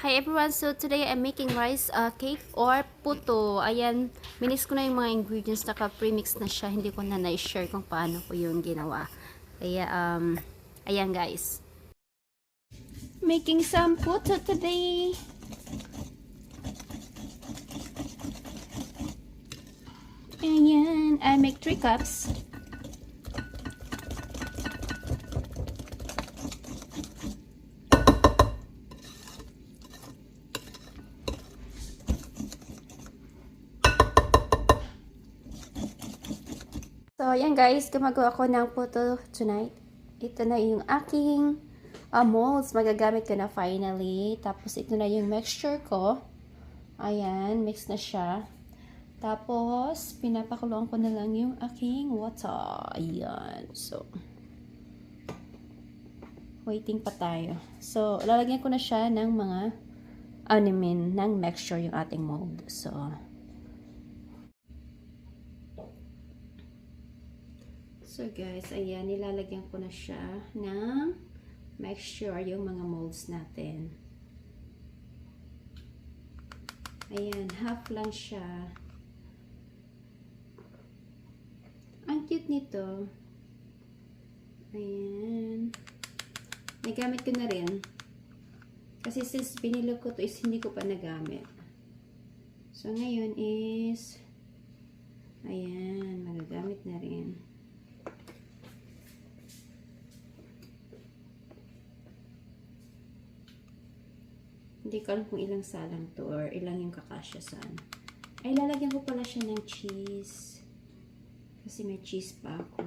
Hi everyone, so today I'm making rice cake or puto. Ayan, minis ko na yung mga ingredients, naka-premix na siya. Hindi ko na na-share kung paano ko yung ginawa. Kaya, ayan guys. Making some puto today. Ayan, I make 3 cups. So, ayan guys, gumagawa ko ng puto tonight. Ito na yung aking molds. Magagamit ko na finally. Tapos, ito na yung mixture ko. Ayan, mix na siya. Tapos, pinapakuluan ko na lang yung aking water. Ayan. So, waiting pa tayo. So, lalagyan ko na siya ng mga ng mixture yung ating mold. So guys, ayan, nilalagyan ko na siya ng mixture yung mga molds natin. Ayan, half lang siya. Ang cute nito. Ayan. Nagamit ko na rin. Kasi since binilo ko to is hindi ko pa nagamit. So ngayon is ayan, magagamit na rin. Hindi ko alam kung ilang salang to or ilang yung kakasya saan. Ay, lalagyan ko pala siya ng cheese. Kasi may cheese pa ako.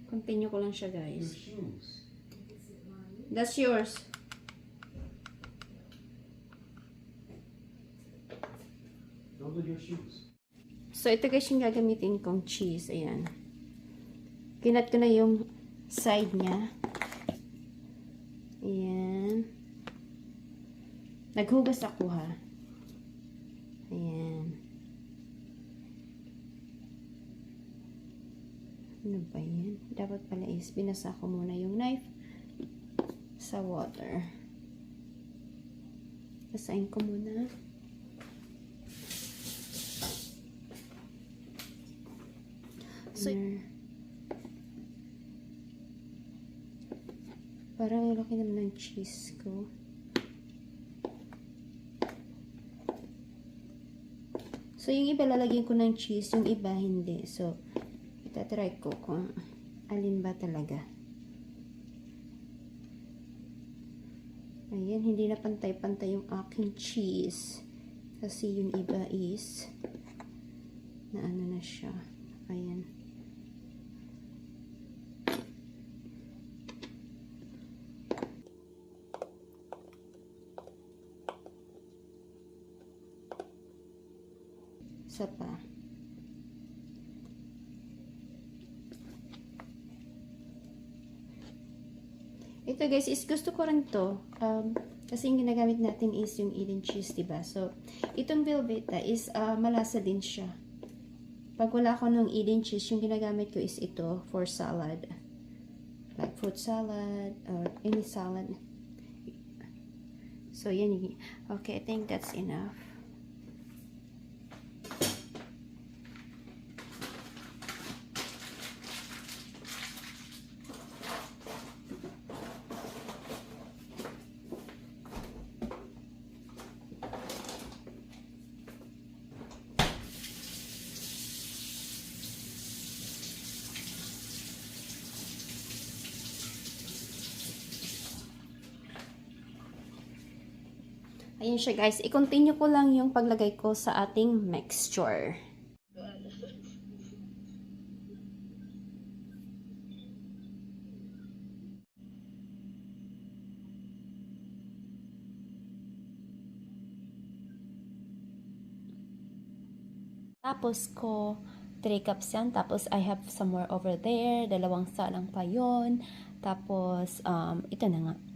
Continue ko lang siya, guys. That's yours. So, ito guys yung gagamitin kong cheese. Ayan. Kinat ko na yung side niya. Ayan. Naghugas ako ha. Ayan. Ano ba yan? Dapat pala is binasa ko muna yung knife sa water. Basahin ko muna. So, parang laki naman ng cheese ko. So, yung iba lalagyan ko ng cheese, yung iba hindi. So, itatry ko kung alin ba talaga. Ayan, hindi na pantay-pantay yung aking cheese. Kasi yung iba is na ano na siya. Ayan. Isa pa. Ito guys, is gusto ko rin to. Kasi yung ginagamit natin is yung Eden cheese, diba? So, itong Velveeta is malasa din siya. Pag wala ko ng Eden cheese, yung ginagamit ko is ito for salad. Like fruit salad or any salad. So, yan. Okay, I think that's enough. Ayan siya guys. I-continue ko lang yung paglagay ko sa ating mixture. Tapos ko 3 cups yan. Tapos I have some more over there. 2 salang pa yun. Tapos ito na nga.